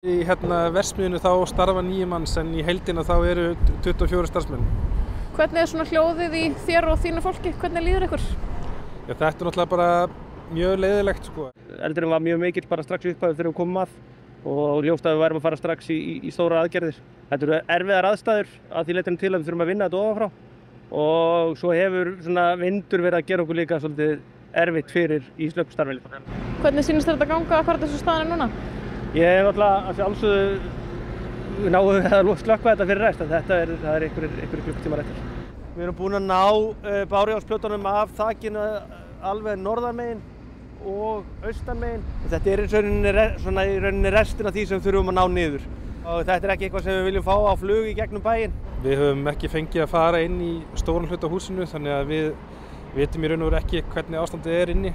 Í verksmiðjunni þá starfa 9 manns en í heildina þá eru 24 starfsmenn. Hvernig svona hljóðið í þér og þínu fólki? Hvernig líður ykkur? Já, þetta náttúrulega bara mjög leiðilegt sko. Eldurinn var mjög mikill bara strax í upphafi þegar við komum að og ljóst að við værum að fara strax í stóra aðgerðir. Þetta eru erfiðar aðstæður að því leytinu til að við þurfum að vinna þetta ofanfrá og svo hefur svona vindur verið að gera okkur líka svolítið erfitt fyrir í slökkvistarfi. Hvernig sýnist þér þetta ganga? Hvað er þessu staðan núna? Ég hef náttúrulega að sjálfsögðu náðu að slökkva þetta fyrir rest, en það er einhverjir klukkutímar eftir. Við erum búin að ná bárujárnsplötunum af þakinu alveg norðanmegin og austanmegin. Þetta er í rauninni restin af því sem við þurfum að ná niður. Og þetta er ekki eitthvað sem við viljum fá á flug í gegnum bæinn. Við höfum ekki fengið að fara inn í stóran hluta húsinu þannig að við vitum í raun og veru ekki hvernig ástandið er inni.